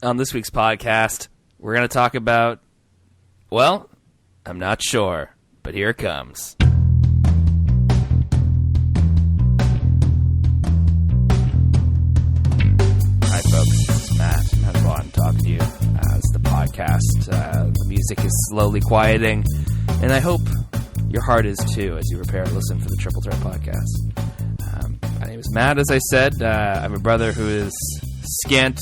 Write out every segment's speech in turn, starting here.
On this week's podcast, we're going to talk about, well, I'm not sure, but here it comes. Hi, folks. This is Matt. Matt Vaughn talking to you as the podcast. The music is slowly quieting, and I hope your heart is too as you prepare to listen for the Triple Threat podcast. My name is Matt, as I said. I have a brother who is scant,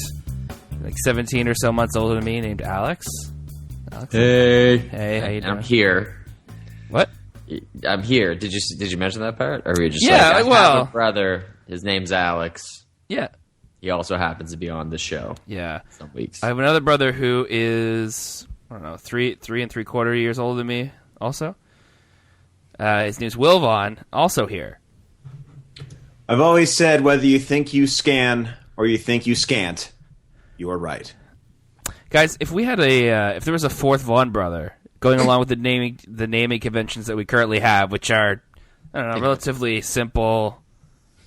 like 17 or so months older than me, named Alex. Alex, hey, how you doing? I'm here. What? I'm here. Did you mention that part, or were you just I have a brother? His name's Alex. Yeah. He also happens to be on the show. Yeah. Some weeks. I have another brother who is, I don't know, three and 3/4 years older than me. Also, his name's Will Vaughn. Also here. I've always said whether you think you scan or you think you scant, you are right. Guys, if we had if there was a fourth Vaughn brother going along with the naming conventions that we currently have, which are, I don't know, relatively simple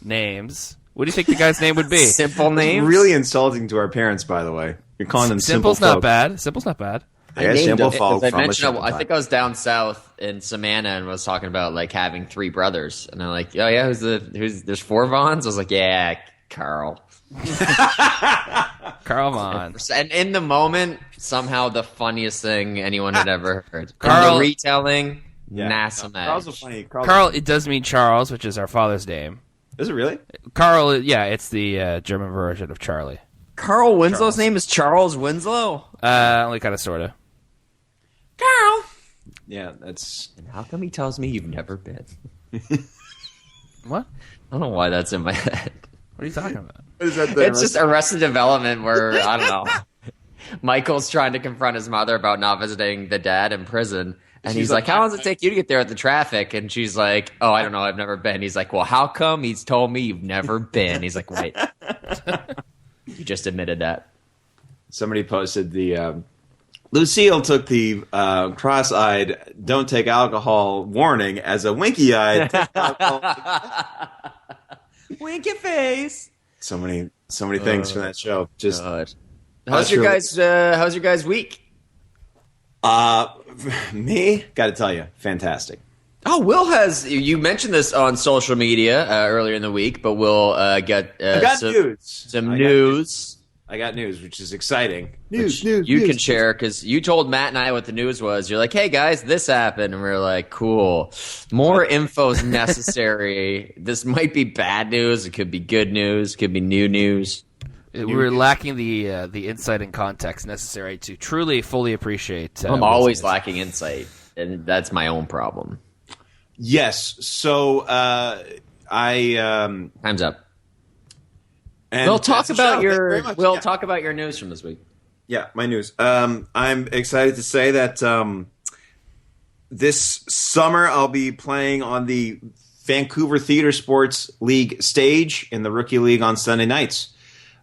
names, what do you think the guy's name would be? Simple names? It's really insulting to our parents, by the way. You're calling them simple Simple's not folk. bad. Simple's not bad. Yeah, simple folk. I mentioned, I think I was down south in Savannah and was talking about like having three brothers, and I'm like, oh yeah, there's four Vaughns? I was like, yeah, Carl. Carl Vaughn. And in the moment, somehow the funniest thing anyone had ever heard. Carl, the retelling, Yeah. NASA Carl's a funny. Carl, it does mean Charles, which is our father's name. Is it really? Carl, yeah, it's the German version of Charlie. Carl Winslow's name is Charles Winslow? Only kind of, sort of. Carl! Yeah, that's... And how come he tells me you've never been? What? I don't know why that's in my head. What are you talking about? Is that It's just Arrested Development where, I don't know, Michael's trying to confront his mother about not visiting the dad in prison. And he's like, how long does it take you to get there with the traffic? And she's like, oh, I don't know, I've never been. He's like, well, how come he's told me you've never been? He's like, wait. You just admitted that. Somebody posted the... Lucille took the cross-eyed "don't take alcohol" warning as a winky-eyed "take alcohol." Winky face. So many things from that show. Just God. How's your guys' week? Me, got to tell you, fantastic. Oh, Will you mentioned this on social media earlier in the week, but Will got I got news. I got news, which is exciting. You can share, because you told Matt and I what the news was. You're like, hey, guys, this happened. And we are like, cool. More info is necessary. This might be bad news. It could be good news. It could be new news. We're lacking the insight and context necessary to truly, fully appreciate. I'm always lacking insight, and that's my own problem. Yes. So Time's up. And We'll talk about talk about your news from this week. Yeah, my news. I'm excited to say that this summer I'll be playing on the Vancouver Theatre Sports League stage in the Rookie League on Sunday nights.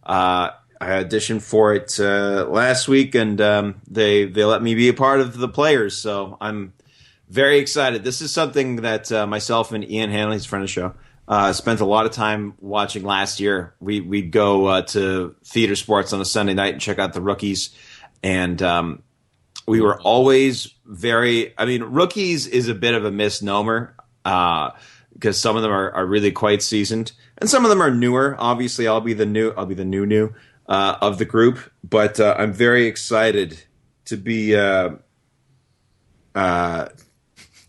I auditioned for it last week, and they let me be a part of the players, so I'm very excited. This is something that myself and Ian Hanley, his friend of the show, spent a lot of time watching last year. We'd go to Theater Sports on a Sunday night and check out the rookies. And we were always rookies is a bit of a misnomer because some of them are really quite seasoned. And some of them are newer. Obviously, I'll be the new of the group. But I'm very excited to be...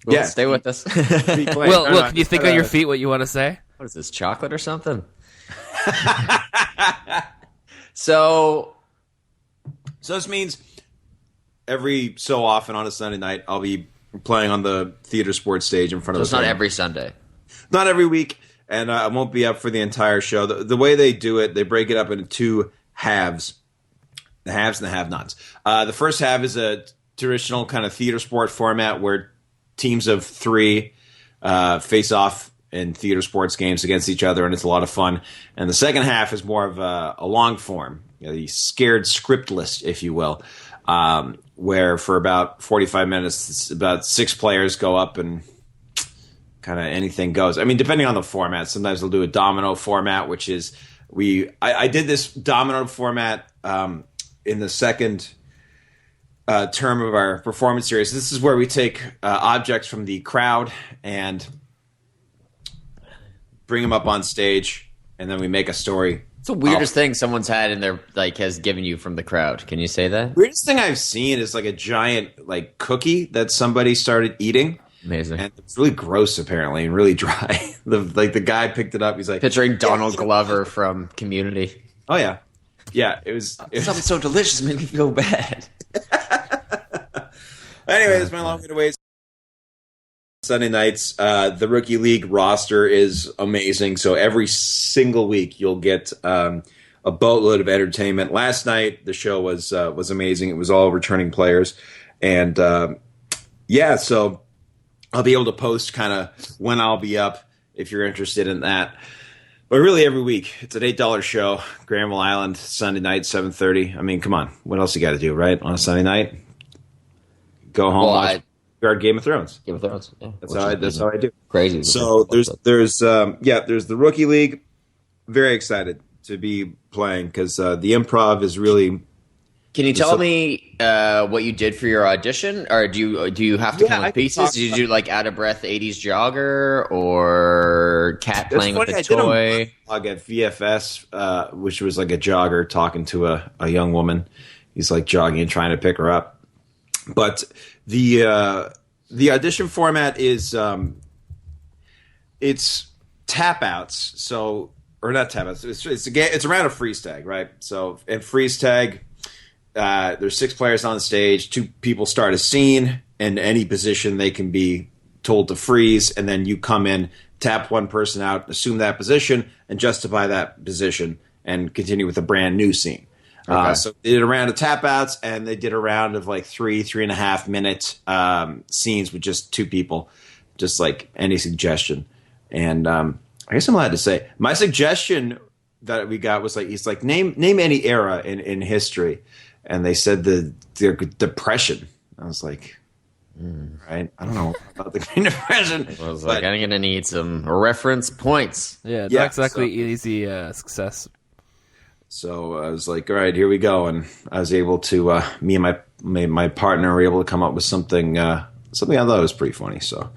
Will, stay with us. Well, look, can you think on your feet what you want to say? What is this, chocolate or something? So this means every so often on a Sunday night, I'll be playing on the Theater Sports stage in front of. So it's not every Sunday. Not every week, and I won't be up for the entire show. The way they do it, they break it up into two halves: the haves and the have-nots. The first half is a traditional kind of theater sport format where teams of three face off in theater sports games against each other, and it's a lot of fun. And the second half is more of a long form, the scared script list, if you will, where for about 45 minutes, about six players go up and kind of anything goes. I mean, depending on the format, sometimes they'll do a domino format, which is I did this domino format in the second term of our performance series. This is where we take objects from the crowd and bring them up on stage, and then we make a story. It's the weirdest thing someone's had in their has given you from the crowd. Can you say that? Weirdest thing I've seen is like a giant cookie that somebody started eating. Amazing. And it's really gross, apparently, and really dry. The guy picked it up. He's like, picturing Donald Glover from Community. Oh yeah, yeah. It was something so delicious made me feel bad. Anyway, that's my long-winded ways. Sunday nights, the Rookie League roster is amazing. So every single week you'll get a boatload of entertainment. Last night the show was amazing. It was all returning players, and so I'll be able to post kind of when I'll be up if you're interested in that. But really, every week it's an $8 show. Granville Island, Sunday night, 7:30. I mean, come on, what else you got to do, right? On a Sunday night, go home, watch Game of Thrones. Game of Thrones. Yeah. That's how I do. Crazy. So there's the Rookie League. Very excited to be playing because the improv is really. Can you tell me what you did for your audition, or do you have to come with pieces? Did you do like out of breath 80s jogger or cat playing with a toy? I did a vlog at VFS, which was like a jogger talking to a young woman. He's like jogging and trying to pick her up. But the audition format is it's tap outs. So or not tap outs. It's a round of freeze tag, right? So in freeze tag. There's 6 players on the stage. 2 people start a scene, and any position they can be told to freeze, and then you come in, tap one person out, assume that position, and justify that position, and continue with a brand new scene. Okay. So they did a round of tap outs, and they did a round of like 3.5 minute scenes with just 2 people, just like any suggestion. And I guess I'm allowed to say my suggestion that we got was he's like name any era in history. And they said the Depression. I was like, right? I don't know about the Great Depression. I was like, I'm going to need some reference points. Yeah, not exactly easy success. So I was like, all right, here we go. And I was able to, me and my partner were able to come up with something I thought was pretty funny. So,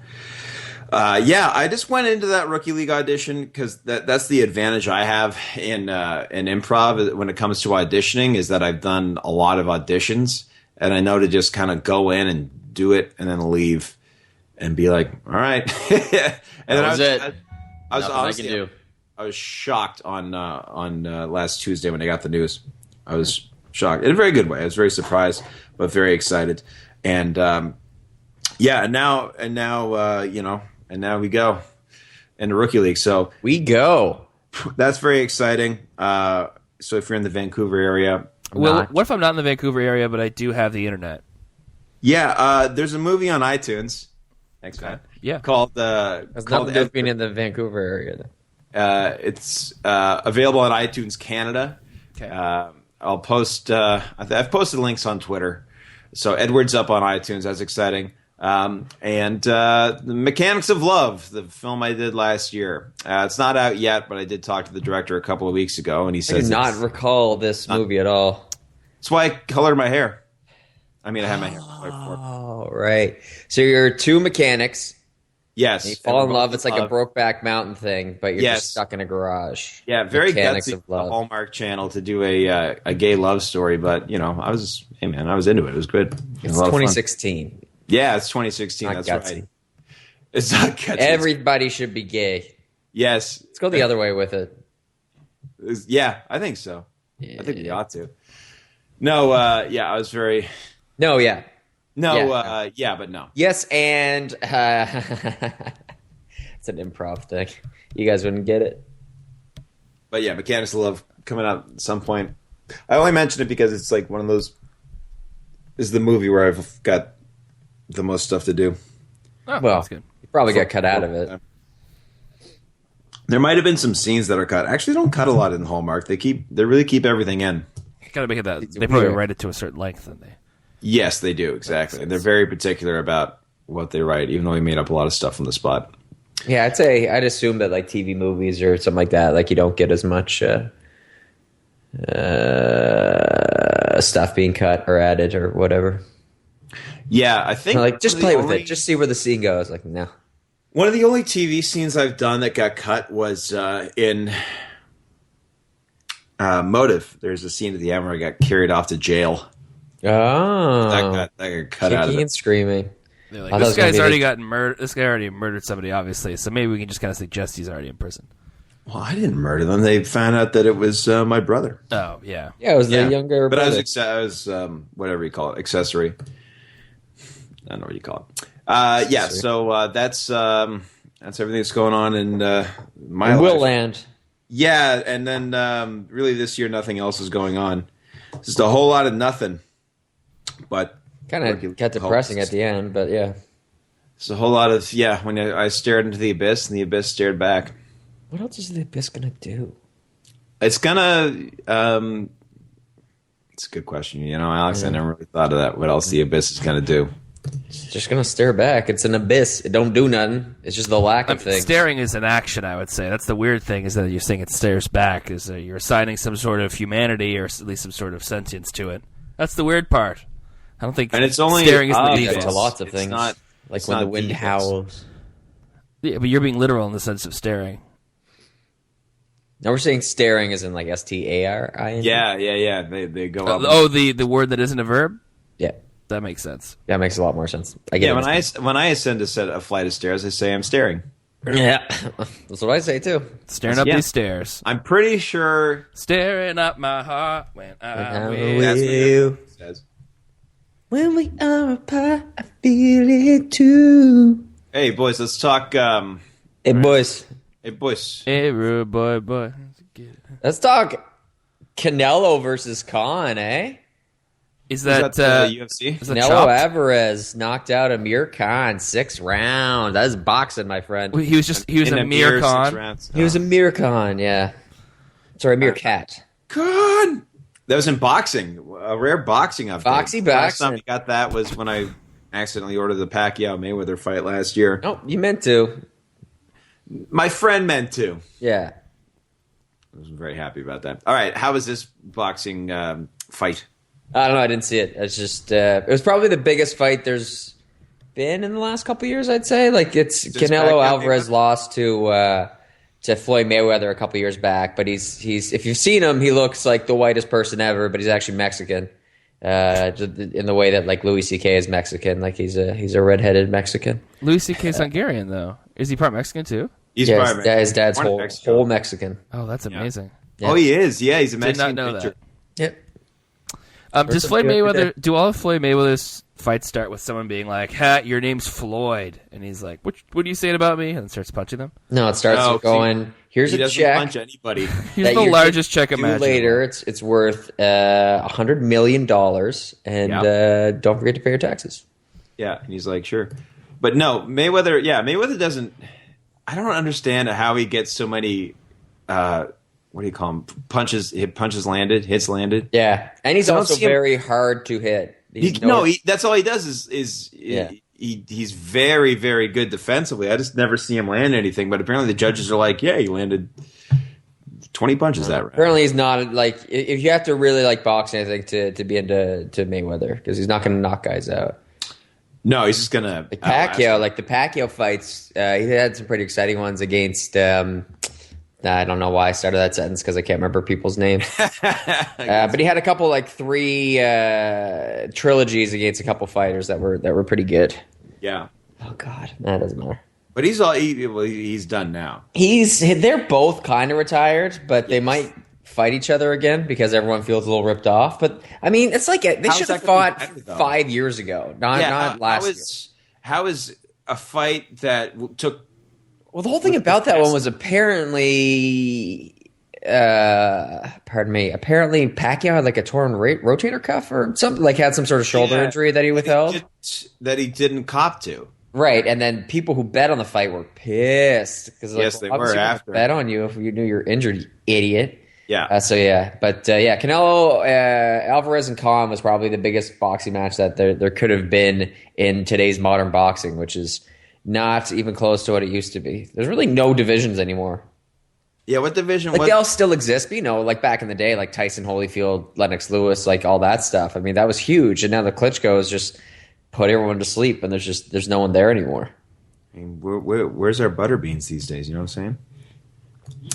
I just went into that Rookie League audition because that's the advantage I have in improv when it comes to auditioning is that I've done a lot of auditions and I know to just kind of go in and do it and then leave and be like, all right. And then I was honestly, I was shocked on last Tuesday when I got the news. I was shocked in a very good way. I was very surprised, but very excited. And and now we go in the Rookie League. So we go. That's very exciting. So if you're in the Vancouver area, what if I'm not in the Vancouver area, but I do have the internet? Yeah, there's a movie on iTunes. Thanks, man. Yeah, called being in the Vancouver area. It's available on iTunes Canada. Okay. I'll post. I've posted links on Twitter. So Edward's up on iTunes. That's exciting. And The Mechanics of Love, the film I did last year. It's not out yet, but I did talk to the director a couple of weeks ago, and he says I do not recall this movie at all. That's why I colored my hair. I mean, I had my hair colored for. Oh, right. So you're 2 mechanics. Yes. You fall in love. It's like a Brokeback Mountain thing, but you're just stuck in a garage. Yeah, very Mechanics gutsy of Love. the Hallmark Channel to do a gay love story, but I was into it. It was good. It's 2016. Yeah, it's 2016. Not That's gutsy. right. It's not gutsy. Everybody should be gay. Yes. Let's go the other way with it. Yeah, I think so. Yeah. I think we ought to. No, I was very... No, yeah. No, but no. Yes, and it's an improv thing. You guys wouldn't get it. But yeah, Mechanics of Love coming out at some point. I only mention it because it's like one of those... This is the movie where I've got the most stuff to do. Oh, well, that's good. You probably got cut out of it. There might have been some scenes that are cut. Actually, they don't cut a lot in Hallmark. They really keep everything in. You gotta make it that they probably write it to a certain length, don't they? Yes, they do, exactly. And they're very particular about what they write, even though we made up a lot of stuff on the spot. Yeah, I'd assume that like TV movies or something like that, like you don't get as much stuff being cut or added or whatever. Yeah, I think Like, just play with it. Just see where the scene goes. Like, no. one of the only TV scenes I've done that got cut was in Motive. There's a scene at the end where I got carried off to jail. Oh, That got cut out of kicking it. and screaming. They're like, this guy's already gotten murdered. This guy already murdered somebody, obviously. So maybe we can just kind of suggest he's already in prison. Well, I didn't murder them. They found out that it was my brother. Oh, yeah. Yeah, it was the younger but brother. I was whatever you call it, accessory. I don't know what you call it. Yeah, so that's everything that's going on in my life. Will land. Yeah, and then really this year nothing else is going on. Just a whole lot of nothing. But Kind of got depressing at the end, but yeah. It's a whole lot of when I stared into the abyss and the abyss stared back. What else is the abyss gonna do? It's gonna. It's a good question. Alex, I never really thought of that. What else the abyss is gonna do? It's just gonna stare back. It's an abyss. It don't do nothing. It's just the lack of things. Staring is an action, I would say. That's the weird thing, is that you're saying it stares back. Is that you're assigning some sort of humanity or at least some sort of sentience to it. That's the weird part. I don't think. And it's only staring is the default. To lots of things. Not, like when the wind howls. Yeah, but you're being literal in the sense of staring. Now we're saying staring as in like STARING? Yeah. They go up. The word that isn't a verb? Yeah. That makes sense. That makes a lot more sense. I get it. When I ascend a flight of stairs, I say I'm staring. Yeah. That's what I say too. Staring up these stairs. I'm pretty sure. Staring up my heart when I'm with That's what you. it says. When we are apart, I feel it too. Hey, boys, let's talk. Hey, boys. Hey, boys. Hey, rude boy. Let's talk Canelo versus Khan, eh? Is that UFC? Is that Canelo chopped? Alvarez knocked out Amir Khan 6th round. That is boxing, my friend. He was Amir Khan. He was Amir Khan, yeah. Sorry, Amir Cat. Khan. That was in boxing. A rare boxing update. Boxing. Last time we got that was when I accidentally ordered the Pacquiao Mayweather fight last year. Oh, you meant to. My friend meant to. Yeah. I was very happy about that. All right, how was this boxing fight? I don't know. I didn't see it. It's just it was probably the biggest fight there's been in the last couple of years. I'd say it's Canelo Alvarez lost to Floyd Mayweather a couple of years back, but he's if you've seen him, he looks like the whitest person ever, but he's actually Mexican in the way that like Louis C.K. is Mexican, like he's a redheaded Mexican. Louis C.K.'s Hungarian though. Is he part Mexican too? He's his dad's whole Mexican. Oh, that's amazing. Yeah. Oh, he is. Yeah, he's a Did Mexican. not know that. Yep. Does Floyd Mayweather? Do all of Floyd Mayweather's fights start with someone being like, "Ha, your name's Floyd," and he's like, "What are you saying about me?" and starts punching them? No, it starts with going, "Here's a check." Punch anybody. He's the largest check imaginable. Later, it's worth $100 million, and don't forget to pay your taxes. Yeah, and he's like, "Sure," but no, Mayweather. Yeah, Mayweather doesn't. I don't understand how he gets so many. What do you call them? Punches landed, hits landed. Yeah, and he's also very hard to hit. That's all he does is he's very, very good defensively. I just never see him land anything. But apparently the judges are like, yeah, he landed 20 punches that round. Apparently he's not like if you have to really like boxing, I think to be into Mayweather because he's not going to knock guys out. No, he's just gonna the Pacquiao fights. He had some pretty exciting ones against. I don't know why I started that sentence because I can't remember people's names. But he had a couple like 3 trilogies against a couple fighters that were pretty good. Yeah. Oh God, that doesn't matter. But he's done now. They're both kind of retired, but they might fight each other again because everyone feels a little ripped off. But I mean, it's like they should have fought 5 years ago, not last year. How is a fight that took? Well, the whole thing about that one was apparently, apparently Pacquiao had like a torn rotator cuff or something, like had some sort of shoulder injury that he withheld. That he didn't cop to. Right, and then people who bet on the fight were pissed because they were after bet on you if you knew you're injured, you idiot. Yeah. Canelo Alvarez and Khan was probably the biggest boxing match that there could have been in today's modern boxing, which is not even close to what it used to be. There's really no divisions anymore. Yeah, what division? Like they all still exist, but like back in the day, like Tyson Holyfield, Lennox Lewis, like all that stuff. I mean, that was huge, and now the Klitschko's just put everyone to sleep, and there's no one there anymore. I mean, where's our Butterbeans these days? You know what I'm saying?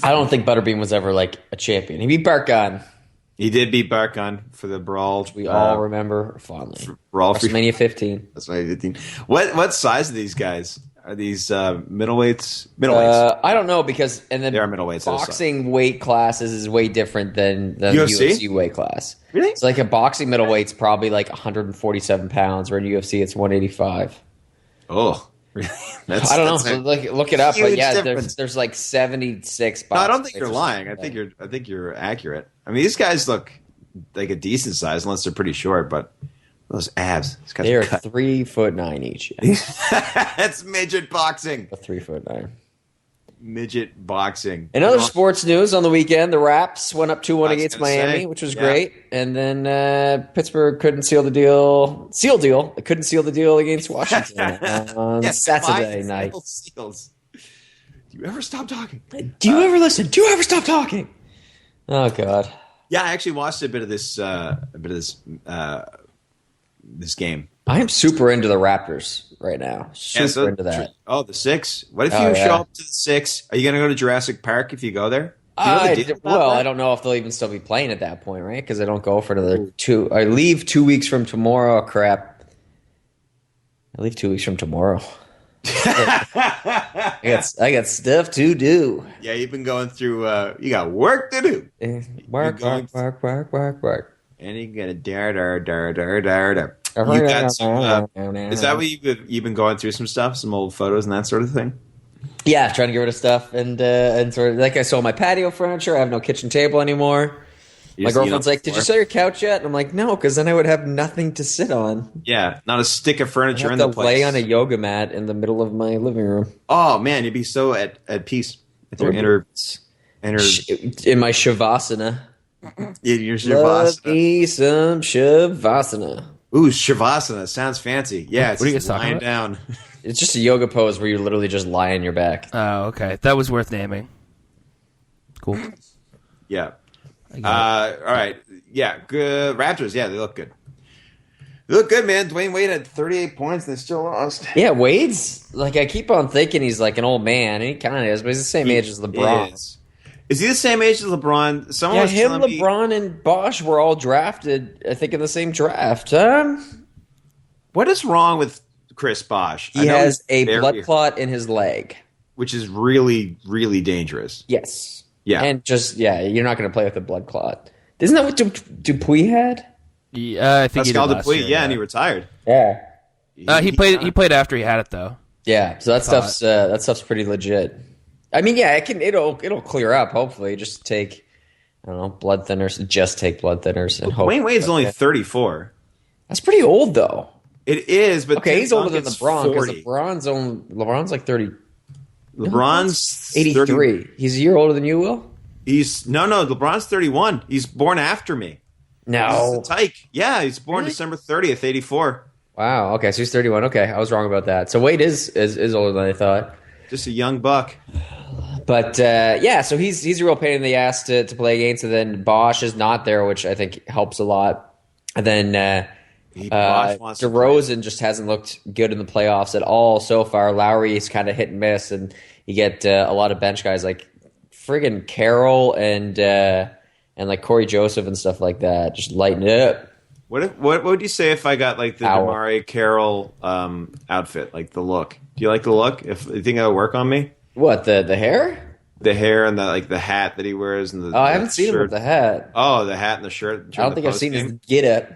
I don't think Butterbean was ever like a champion. He beat Bart Gunn. He did beat Bart Gunn for the brawl. We all remember fondly. Brawl WrestleMania 15. That's WrestleMania 15. What size are these guys? Are these middleweights? Middleweights. I don't know because they are middleweights. Boxing weight classes is way different than the UFC weight class. Really? It's like a boxing middleweight's probably like 147 pounds, where in UFC it's 185. Oh, really? I don't know. So look it up, but yeah, difference. there's like 76. No, I don't think you're lying. I think you're accurate. I mean, these guys look like a decent size, unless they're pretty short. But those abs, they are 3'9" each. Yeah. That's midget boxing. 3'9". Midget boxing. In other sports news, on the weekend, the Raps went up 2-1 against Miami, which was great. And then Pittsburgh couldn't seal the deal. It couldn't seal the deal against Washington on Saturday night. Seals. Do you ever stop talking? Do you ever listen? Do you ever stop talking? Oh God. Yeah, I actually watched a bit of this this game. I am super into the Raptors right now. Super into that. Oh, the 6. What if you show up to the 6? Are you going to go to Jurassic Park if you go there? I don't know if they'll even still be playing at that point, right? Because I don't go for another 2. I leave 2 weeks from tomorrow. Crap. I leave 2 weeks from tomorrow. I got stuff to do. Yeah, you've been going through. You got work to do. Work. And you got a dar. You got some, is that what you've been going through some stuff, some old photos and that sort of thing? Yeah, trying to get rid of stuff and sort of like I sold my patio furniture. I have no kitchen table anymore. My girlfriend's like, "Did you sell your couch yet?" And I'm like, "No," because then I would have nothing to sit on. Yeah, not a stick of furniture in the place. Lay on a yoga mat in the middle of my living room. Oh man, you'd be so at peace with your inner in my shavasana. Yeah, your shavasana. Love me some shavasana. Ooh, shavasana sounds fancy. Yeah, it's what are you just lying down. It's just a yoga pose where you literally just lie on your back. Oh, okay. That was worth naming. Cool. Yeah. All right. Yeah. Good. Raptors. Yeah, they look good. They look good, man. Dwayne Wade had 38 points and they still lost. Yeah, Wade's like I keep on thinking he's like an old man, and he kind of is, but he's the same age as LeBron. Is he the same age as LeBron? LeBron, and Bosch were all drafted, I think, in the same draft. What is wrong with Chris Bosch? He has a blood clot in his leg, which is really, really dangerous. Yes. Yeah. And you're not going to play with a blood clot. Isn't that what Dupuis had? Yeah, I think Pascal he did Dupuis. last year, and he retired. Yeah. He played after he had it though. Yeah. So that stuff's pretty legit. I mean, yeah, it'll clear up. Hopefully, just take blood thinners. Just take blood thinners and hope. Wayne Wade's only 34. That's pretty old, though. It is, but okay, he's older than LeBron because LeBron's like 30. LeBron's 83. 30. He's a year older than you, Will. No. LeBron's 31. He's born after me. No, he's a tyke. Yeah, he's born December 30th, 84. Wow. Okay, so he's 31. Okay, I was wrong about that. So Wade is older than I thought. Just a young buck. But so he's a real pain in the ass to play against, and then Bosch is not there, which I think helps a lot. And then DeRozan just hasn't looked good in the playoffs at all so far. Lowry is kind of hit and miss, and you get a lot of bench guys like friggin' Carroll and like Corey Joseph and stuff like that, just lighten it up. What would you say if I got like the DeMar Carroll outfit, like the look? Do you like the look? If you think that would work on me? What, the hair? The hair and the hat that he wears and I haven't seen him with the hat. Oh, the hat and the shirt. I don't think I've seen his get-up.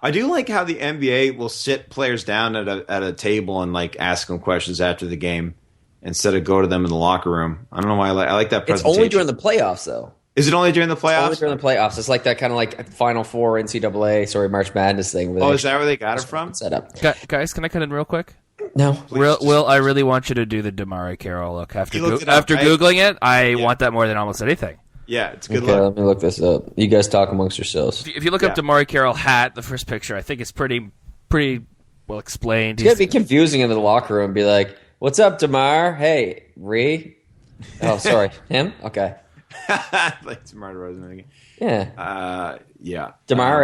I do like how the NBA will sit players down at a table and like ask them questions after the game instead of go to them in the locker room. I don't know why I like that presentation. It's only during the playoffs, though. Is it only during the playoffs? It's only during the playoffs. It's like that kind of like Final Four NCAA, March Madness thing. Is that where they got it from? Set up. Guys, can I cut in real quick? No. Will, I really want you to do the DeMar Carroll look. After Googling it, I want that more than almost anything. Yeah, it's a good look. Let me look this up. You guys talk amongst yourselves. If you look up DeMar Carroll hat, the first picture, I think it's pretty well explained. It's going to be confusing in the locker room. Be like, what's up, DeMar? Hey, Ree. Oh, sorry. Him? Okay. Like DeMar DeRozan again. Yeah. Yeah. DeMar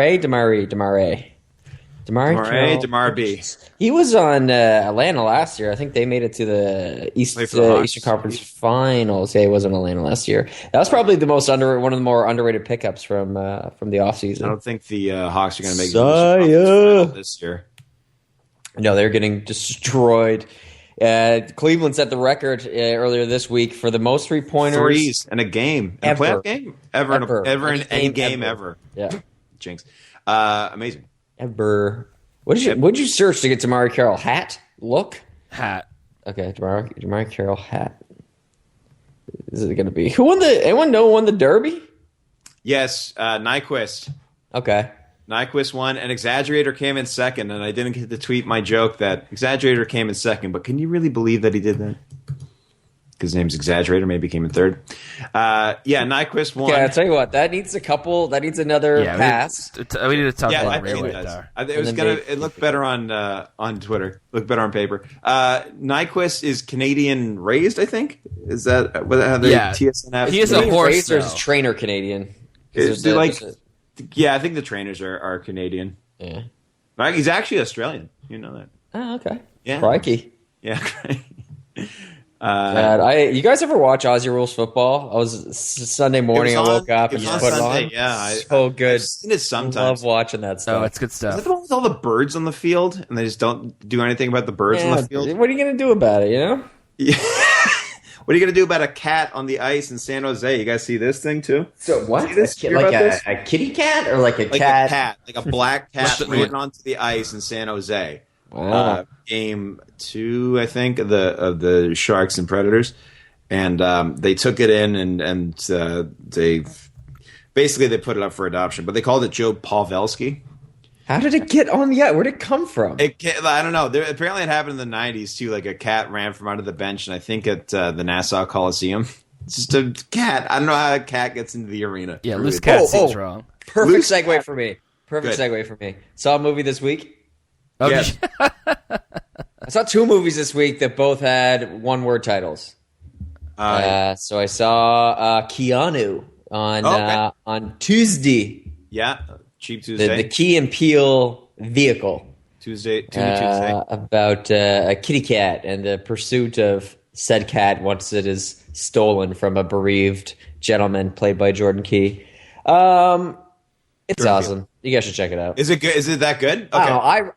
B. He was on Atlanta last year. I think they made it to the Played for the Hawks. Eastern Conference Finals. Yeah, he was in Atlanta last year. That was probably the one of the more underrated pickups from the offseason. I don't think the Hawks are going to make it this year. No, they're getting destroyed. Cleveland set the record earlier this week for the most 3-pointers. Threes in a game. In a playoff game? Ever in any game ever. Yeah. Jinx. Amazing. Ever. What'd you search to get Damari Carroll? Hat? Look? Hat. Okay, Damari Carroll hat. Is it going to be? Anyone know who won the Derby? Yes, Nyquist. Okay. Nyquist won, and Exaggerator came in second, and I didn't get to tweet my joke that Exaggerator came in second, but can you really believe that he did that? Because his name's Exaggerator, maybe came in third. Nyquist won. Yeah, I'll tell you what, that needs another pass. We need to talk about I think it does. It looked better on Twitter. Looked better on paper. Nyquist is Canadian raised, I think. Is that how they TSNF? He is a horse. There's a trainer Canadian. Yeah, I think the trainers are Canadian. Yeah. He's actually Australian. You know that. Oh, okay. Yeah. Crikey. Yeah. You guys ever watch Aussie Rules football? I was Sunday morning. I woke up and just put it on. Yeah, so good. I've seen it sometimes. I love watching that stuff. Oh, it's good stuff. Is that the one with all the birds on the field, and they just don't do anything about the birds on the field? What are you going to do about it? You know? Yeah. What are you going to do about a cat on the ice in San Jose? You guys see this thing too? So what? A kitty cat or like a cat? Like a black cat ran onto the ice in San Jose. Wow. Game 2, I think, of the Sharks and Predators, and they took it in and they put it up for adoption, but they called it Joe Pavelski. How did it get on the ice? Where did it come from? I don't know. Apparently, it happened in the '90s too. Like a cat ran from under the bench, and I think at the Nassau Coliseum. It's just a cat. I don't know how a cat gets into the arena. Yeah, loose cat seems wrong. Perfect segue for me. Segue for me. Saw a movie this week. Oh, yes. I saw 2 movies this week that both had one-word titles. So I saw Keanu on Tuesday. Yeah, Cheap Tuesday. The Key and Peele vehicle. Tuesday. About a kitty cat and the pursuit of said cat once it is stolen from a bereaved gentleman played by Jordan Key. It's awesome. You guys should check it out. Is it good? Is it that good? Okay. I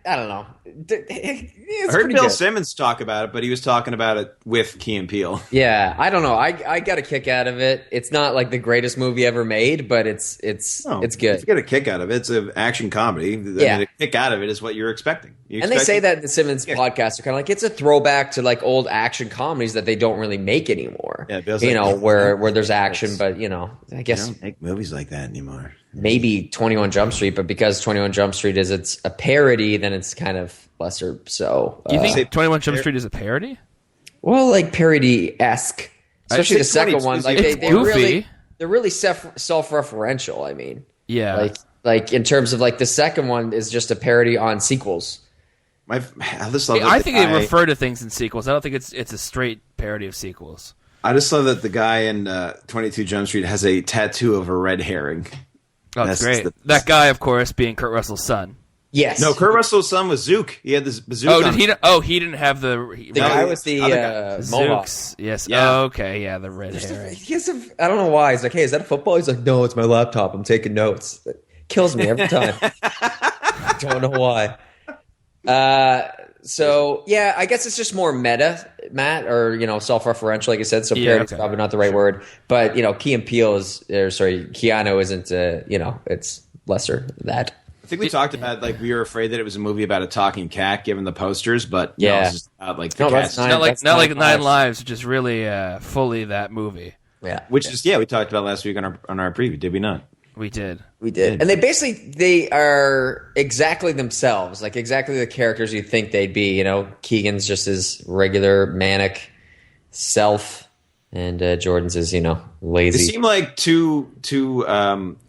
don't know. I heard Bill Simmons talk about it, but he was talking about it with Key and Peele. Yeah, I don't know. I got a kick out of it. It's not like the greatest movie ever made, but it's good. If you get a kick out of it, it's an action comedy. A kick out of it is what you're expecting. They say that in the Simmons podcast are kind of like it's a throwback to like old action comedies that they don't really make anymore. Yeah, where there's action, but I guess they don't make movies like that anymore. Maybe 21 Jump Street, but because 21 Jump Street it's a parody, then it's kind of lesser. So you think 21 Jump Street is a parody? Well, like parody-esque, especially the second one. Like they're really self-referential. I mean, yeah, like in terms of like the second one is just a parody on sequels. I think they refer to things in sequels. I don't think it's a straight parody of sequels. I just love that the guy in 22 Jump Street has a tattoo of a red herring. Oh, that's great. That guy, of course, being Kurt Russell's son. Yes. No, Kurt Russell's son was Zook. He had this bazooka. He didn't have the guy with the mohawk. Yes. Yeah. Oh, okay. Yeah, the red herring. I don't know why. He's like, hey, is that a football? He's like, no, it's my laptop. I'm taking notes. It kills me every time. I don't know why. So yeah, I guess it's just more meta, Matt, or self-referential, like I said. So parody is probably not the right word, but Keanu isn't. It's lesser than that. I think we talked about we were afraid that it was a movie about a talking cat, given the posters, but yeah, no, it's just about the cats. Not like Nine Lives, which is really fully that movie. Yeah, we talked about last week on our preview, did we not? We did. And they are exactly themselves, like exactly the characters you'd think they'd be. Keegan's just his regular manic self, And Jordan's is, They lazy. seem like two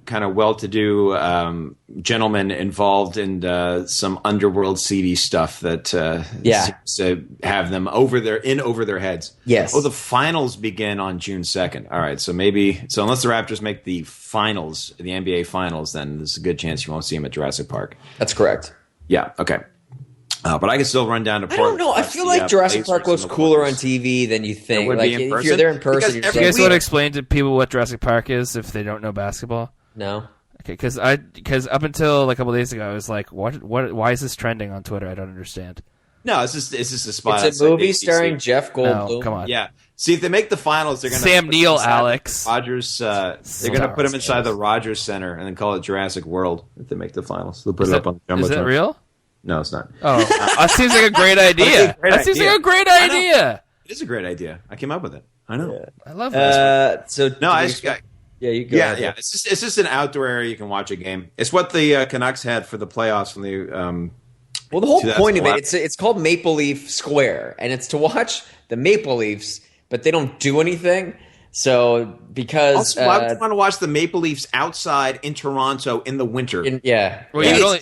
kind of well-to-do gentlemen involved in some underworld seedy stuff that seems to have them over their heads. Yes. Oh, the finals begin on June 2nd. All right, so unless the Raptors make the finals, the NBA finals, then there's a good chance you won't see them at Jurassic Park. That's correct. Yeah. Okay. But I can still run down to Portland. I don't know. I feel like Jurassic Park looks cooler on TV than you think. would like be in if person? you're there in person, Because Do you guys want to explain to people what Jurassic Park is if they don't know basketball? No. Okay, because up until a couple days ago, I was like, what? Why is this trending on Twitter? I don't understand. No, it's just a spot. It's a movie starring Jeff Goldblum. No, come on. Yeah. See, if they make the finals, they're going to Sam Neill, Alex. Rogers. They're going to put him inside the Rogers Center and then call it Jurassic World if they make the finals. They'll put it up on the jumbotron. Is that real? No, it's not. Oh, that seems like a great idea. That seems like a great idea. It is a great idea. I came up with it. I know. Yeah. I love that. You go. Yeah. It's just an outdoor area you can watch a game. It's what the Canucks had for the playoffs from the. Well, the whole point of it's called Maple Leaf Square, and it's to watch the Maple Leafs, but they don't do anything. So because Also, why would you want to watch the Maple Leafs outside in Toronto in the winter? Well,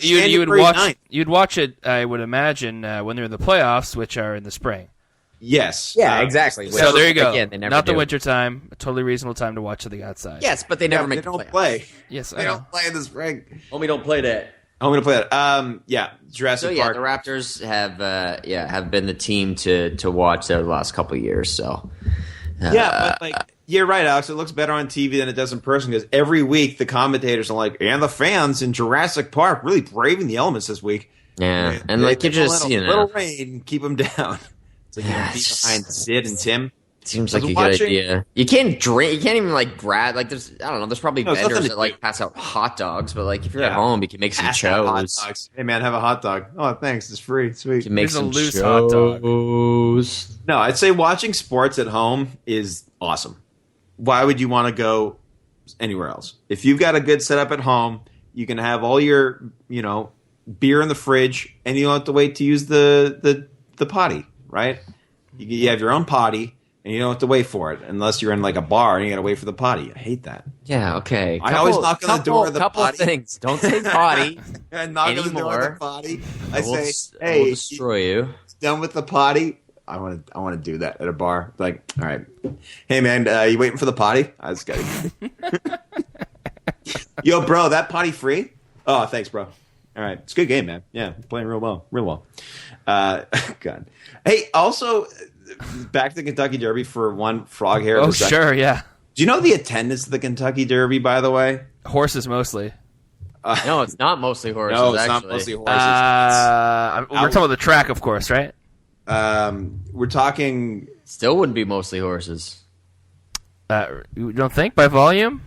you'd watch it. I would imagine when they're in the playoffs, which are in the spring. Yes. Yeah, exactly. So there you go. Again, they never Not the do. winter time. A totally reasonable time to watch the outside. Yes, but they never They make the don't playoffs. play. Yes, They don't play in the spring. Homie, don't play that. I'm going to play that. Jurassic Park. The Raptors have been the team to watch over the last couple of years. So But you're right, Alex. It looks better on TV than it does in person because every week the commentators are like, and the fans in Jurassic Park really braving the elements this week. yeah, and They you just little rain, keep them down. It's like you're beat behind Sid and Tim. seems like a good idea. You can't drink. You can't even grab. There's I don't know. There's probably there's vendors nothing that pass out hot dogs, but if you're at home, you can make some Pass out hot chos. dogs. Hey man, have a hot dog. Oh, thanks. It's free. Sweet. You can make Here's a some loose hot dog. chos. No, I'd say watching sports at home is awesome. Why would you want to go anywhere else? If you've got a good setup at home, you can have all your, beer in the fridge, and you don't have to wait to use the potty, right? You have your own potty, and you don't have to wait for it unless you're in a bar and you got to wait for the potty. I hate that. Yeah. Okay. I always knock on the door of the couple potty. things. Don't say potty. I knock on the door of the potty. I say, I will "Hey, destroy you." done with the potty." I want to do that at a bar. All right. Hey man, you waiting for the potty? I just gotta. Yo, bro, that potty free? Oh, thanks, bro. All right, it's a good game, man. Yeah, playing real well. God. Hey, also back to the Kentucky Derby for one frog hair. Oh, sure, yeah. Do you know the attendance of the Kentucky Derby? By the way, Horses mostly. No, it's not mostly horses. no, it's actually. not mostly horses. We're talking about the track, of course, right? We're talking. Still wouldn't be mostly horses. You don't think by volume?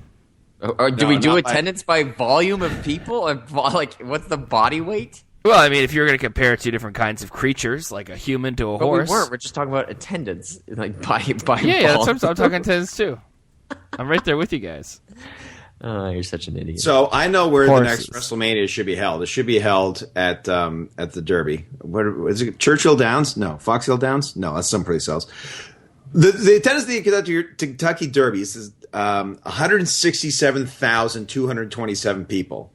Or do No, we do not by- attendance by volume of people? Or what's the body weight? Well, I mean, if you're going to compare two different kinds of creatures, like a human to a But horse. we weren't. We're just talking about attendance, by Yeah, that's volume. what I'm talking attendance too. I'm right there with you guys. Oh, you're such an idiot. So I know where Horses. the next WrestleMania should be held. It should be held at the Derby. What is it? Churchill Downs? No, Fox Hill Downs? No, that's someplace else. The attendance of the Kentucky Derby is 167,227 people.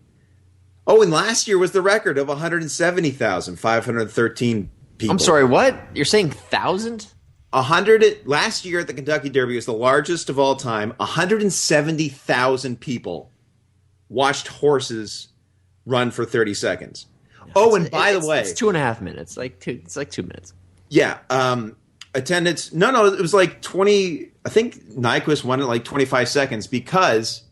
Oh, and last year was the record of 170,513 people. I'm sorry, what? You're saying 1,000? Last year at the Kentucky Derby was the largest of all time. 170,000 people watched horses run for 30 seconds. Oh, and by the way, it's 2.5 minutes. It's like 2 minutes. Yeah, attendance. No, it was 20. I think Nyquist won it 25 seconds because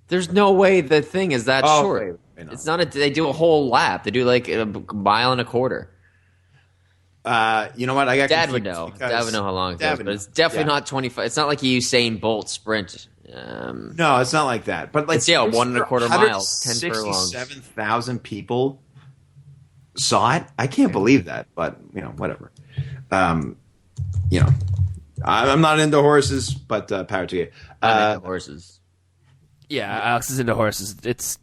There's no way the thing is that short. wait, no. It's not. They do a whole lap. They do a mile and a quarter. you know what? I got Dad would confused know. because- Dad would know how long it Dad goes, would but know. it's definitely Yeah. not 25. It's not like a Usain Bolt sprint. No, it's not like that. But It's, 1 1/4 miles, 10 furlongs. 67,000 people saw it. I can't believe that, but whatever. I'm not into horses, but power to you. I'm into horses. Yeah, Alex is into horses. It's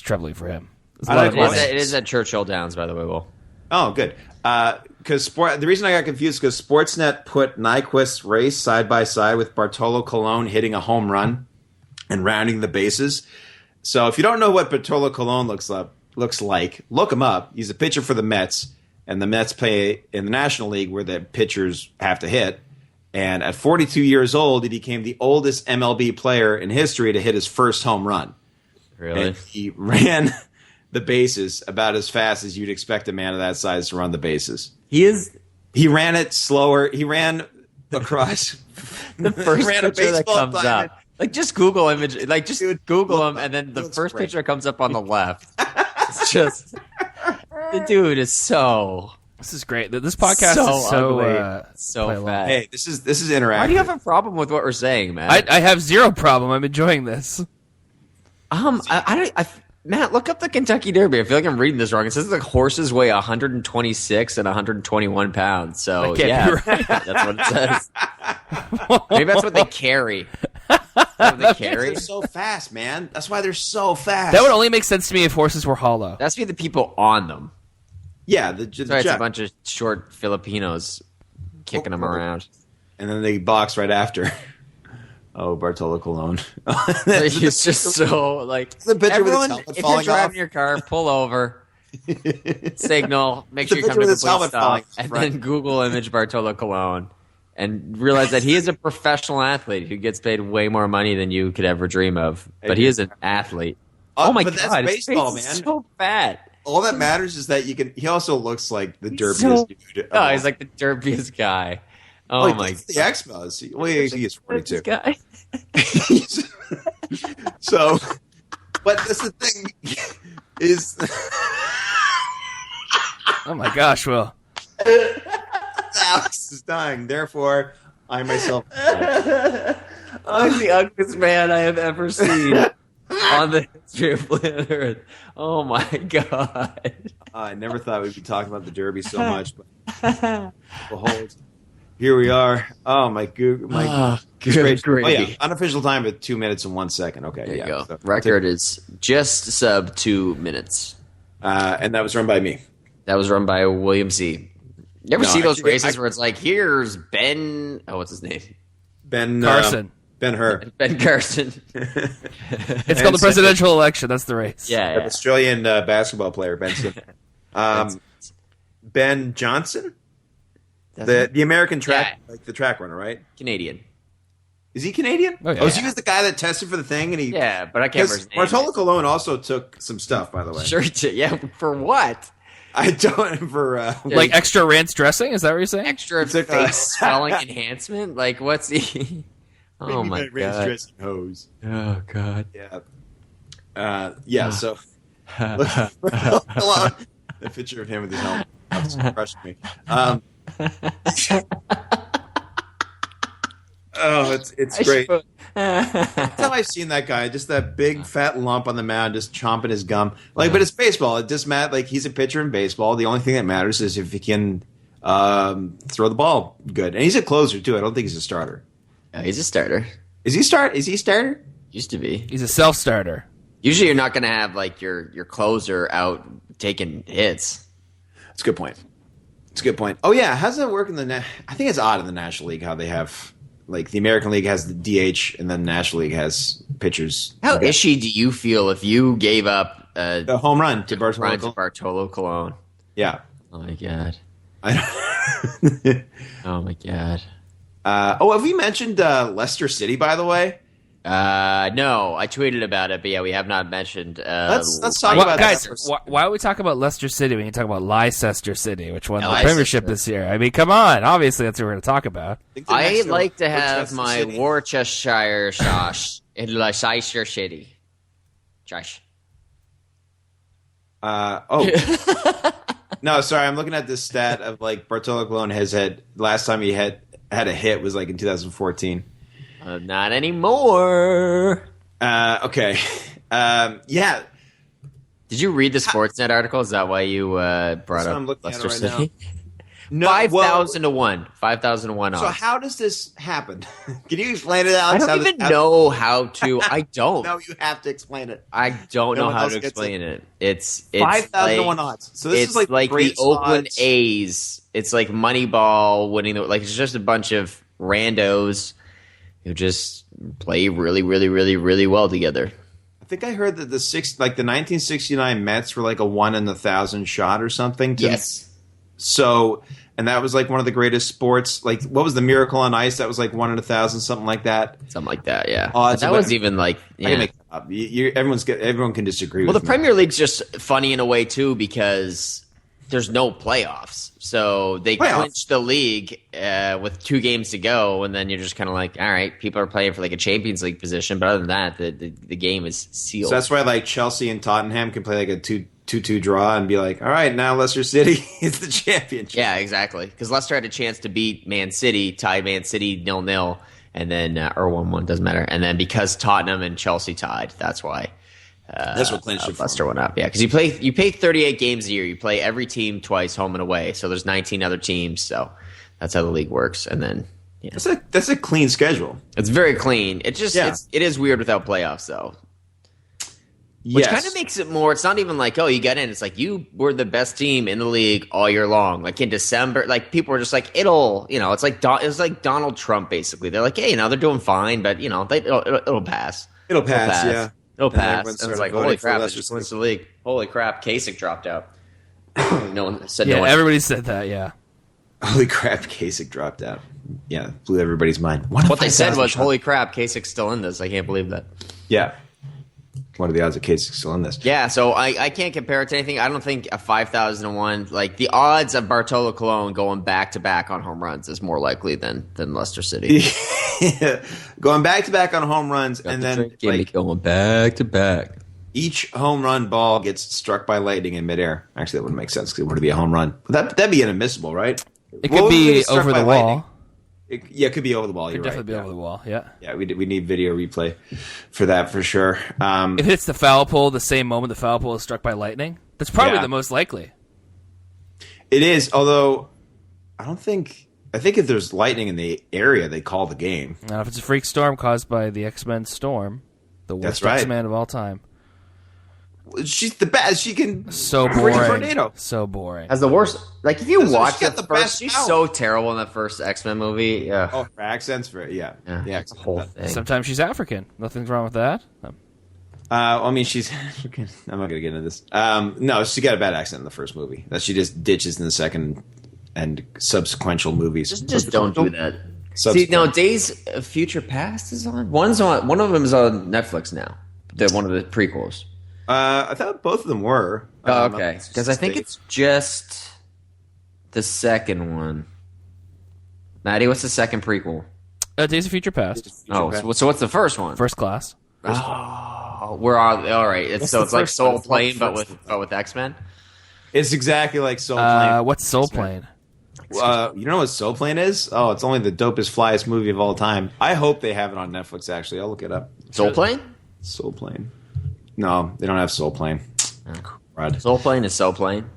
troubling for him. It's a I lot like of horses. money. It is at Churchill Downs, by the way. Will Oh, good. Because the reason I got confused because Sportsnet put Nyquist's race side by side with Bartolo Colon hitting a home run and rounding the bases. So if you don't know what Bartolo Colon looks like, look him up. He's a pitcher for the Mets, and the Mets play in the National League where the pitchers have to hit. And at 42 years old, he became the oldest MLB player in history to hit his first home run. Really? And he ran the bases about as fast as you'd expect a man of that size to run the bases. He ran it slower. He ran across the first picture that comes diamond. up. Like, just Google image. Like, just Google him, and then the first great. picture that comes up on the left. It's just the dude is so. This is great. This podcast is so fat. Hey, this is interactive. Why do you have a problem with what we're saying, man? I have zero problem. I'm enjoying this. Matt, look up the Kentucky Derby. I feel like I'm reading this wrong. It says the horses weigh 126 and 121 pounds. So yeah, right. That's what it says. Maybe that's what they carry. They're so fast, man. That's why they're so fast. That would only make sense to me if horses were hollow. That's be the people on them. Yeah, it's a bunch of short Filipinos kicking them around, and then they box right after. Oh, Bartolo Colon. He's just so like. The picture everyone, with his helmet if falling you're driving off. your car, pull over, signal, make sure you come to a complete stop, and then Google image Bartolo Colon, and realize that he is a professional athlete who gets paid way more money than you could ever dream of. But he is an athlete. Oh my but god, that's baseball, his face man. is so fat. All that matters is that you can. He also looks like the derbiest dude. Oh, he's like the derbiest guy. Oh my god, the Expos. Well, he is 42. This guy. So, but that's the thing is. Oh my gosh, Will. Alex is dying. Therefore, I myself. I'm the ugliest man I have ever seen on the history of planet Earth. Oh my god! I never thought we'd be talking about the Derby so much, but behold, here we are. Oh my good, great. Oh yeah, unofficial time at 2 minutes and 1 second. Okay, There you go. So, Record is just sub 2 minutes. and that was run by me. That was run by William C. You ever see those actually, races where it's like, here's Ben? Oh, what's his name? Ben Carson. Ben Hur. Ben Carson. It's called the presidential election. That's the race. Yeah. Australian basketball player Benson. Ben Johnson, the American track, like the track runner, right? Canadian. Is he Canadian? Oh, yeah. Oh, he was the guy that tested for the thing, and he. Yeah, but I can't remember his name. Bartolo Colon also took some stuff, by the way. Sure, yeah. For what? I don't for Like extra ranch dressing? Is that what you're saying? Extra face swelling enhancement? Like, what's he? Oh my god! dressing hose. Oh god! Yeah, yeah. So, the picture of him with his helmet crushed me. Oh, it's great. Every time I've seen that guy, just that big fat lump on the mound, just chomping his gum. Like, but it's baseball. It doesn't matter. Like, he's a pitcher in baseball. The only thing that matters is if he can throw the ball good. And he's a closer too. I don't think he's a starter. No, he's a starter. Is he starter? Used to be. He's a self-starter. Usually, you're not going to have like your closer out taking hits. That's a good point. It's a good point. Oh yeah, how's that work in the? I think it's odd in the National League how they have. Like, the American League has the DH, and then the National League has pitchers. How ishy do you feel if you gave up the home run to Bartolo Colon? Yeah. Oh, my God. Oh, my God. Have we mentioned Leicester City, by the way? No, I tweeted about it, but yeah, we have not mentioned. Let's talk about guys. that. Why would we talk about Leicester City when you talk about Leicester City, which won the Leicester. Premiership this year? I mean, come on. Obviously, that's what we're going to talk about. I like to have my Worcestershire sauce in Leicester City. Josh. No, sorry. I'm looking at this stat of like Bartolo Colon has had last time he had a hit was like in 2014. Not anymore. Okay. Yeah. Did you read the Sportsnet article? Is that why you brought up I'm looking Leicester at it right City? No, 5,000 to 1. 5,000 to 1 odds. So how does this happen? Can you explain it, I Alex? don't even know how to. I don't. No, you have to explain it. I don't No know one how else to gets explain it. it. It's 5,000 to like, 1 odds. So this it's is like the great Oakland odds. A's. It's like Moneyball winning. Like it's just a bunch of randos who just play really, really, really, really well together. I think I heard that the 1969 Mets were like a 1 in 1,000 shot or something. Yes. So, and that was like one of the greatest sports. Like, what was the Miracle on Ice? That was like 1 in 1,000, something like that. Something like that, yeah. Odds That of- was even like, I yeah. can make that up. Everyone can disagree Well, with the me. Premier League's just funny in a way too because there's no playoffs, so they clinch the league with 2 games to go, and then you're just kind of like, all right, people are playing for like a Champions League position, but other than that, the game is sealed. So that's why like Chelsea and Tottenham can play like a 2-2 draw and be like, all right, now Leicester City is the championship. Yeah, exactly. Because Leicester had a chance to beat Man City, tied Man City 0-0, and then or 1-1 doesn't matter, and then because Tottenham and Chelsea tied, that's why. That's what clinched it for Leicester them. went up, yeah. Because you play 38 games a year. You play every team twice, home and away. So there's 19 other teams. So that's how the league works. And then That's a clean schedule. it's very clean. It just Yeah. it is weird without playoffs though, which kind of makes it more. It's not even like, oh, you got in. It's like you were the best team in the league all year long. Like in December, like people were just like, it's like it's like Donald Trump basically. They're like, hey, they're doing fine, but it'll pass. It'll pass, yeah. It'll And pass. everyone And it's started like, voting holy for crap, Leicester they just clinched the league. Holy crap, Kasich dropped out. No one said Yeah, no one. everybody said that. Yeah. Holy crap, Kasich dropped out. Yeah, blew everybody's mind. What they said was, holy crap, Kasich's still in this. I can't believe that. Yeah. What are the odds of Kasich still in this? Yeah, so I can't compare it to anything. I don't think a 5,000 to 1, like the odds of Bartolo Colon going back to back on home runs is more likely than Leicester City. Going back to back on home runs, and then like, going back to back. each home run ball gets struck by lightning in midair. Actually, that wouldn't make sense because it would be a home run. But that'd be inadmissible, right? It could be over the wall. It could be over the wall. Could You're definitely right. be over the wall. Yeah. Yeah, we need video replay for that for sure. If it hits the foul pole the same moment the foul pole is struck by lightning, that's probably Yeah. the most likely. It is, although I think if there's lightning in the area, they call the game. Now, if it's a freak storm caused by the X-Men storm, the worst That's right. X-Men of all time. She's the best. She can So bring a boring. tornado. So boring. As the worst, like if you That's why watch she's got the the first, best she's power. so terrible in the first X-Men movie. Yeah, Oh, her accents, yeah, it's a whole thing. Sometimes she's African. Nothing's wrong with that. I mean, she's. I'm not going to get into this. No, she got a bad accent in the first movie that she just ditches in the second and subsequential movies. Just don't do that. See, Subsequent. no, Days of Future Past is on. One of them is on Netflix now. One of the prequels. I thought both of them were. Oh, okay. Because I think it's just the second one. Maddie, what's the second prequel? Days of Future Past. So what's the first one? First Class. Oh, we're all right. It's the like first Soul one? Plane, What's but with X-Men. It's exactly like Soul Plane. What's Soul Plane? You don't know what Soul Plane is? Oh, it's only the dopest, flyest movie of all time. I hope they have it on Netflix. Actually, I'll look it up. Soul Plane. Soul Plane. No, they don't have Soul Plane. Crud. Soul Plane is Soul Plane.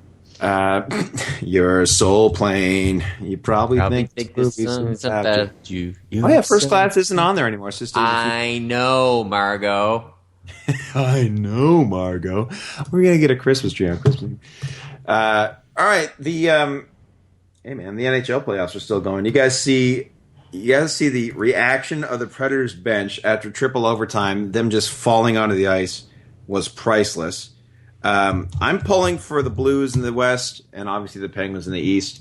Your Soul Plane. You probably think this movie's song's about about you. Oh yeah, First Class isn't on there anymore. It's just I know, Margot. I know, Margot. We're gonna get a Christmas tree on Christmas Eve. All right, hey man, the NHL playoffs are still going. You guys see the reaction of the Predators bench after triple overtime. Them just falling onto the ice was priceless. I'm pulling for the Blues in the West and obviously the Penguins in the East.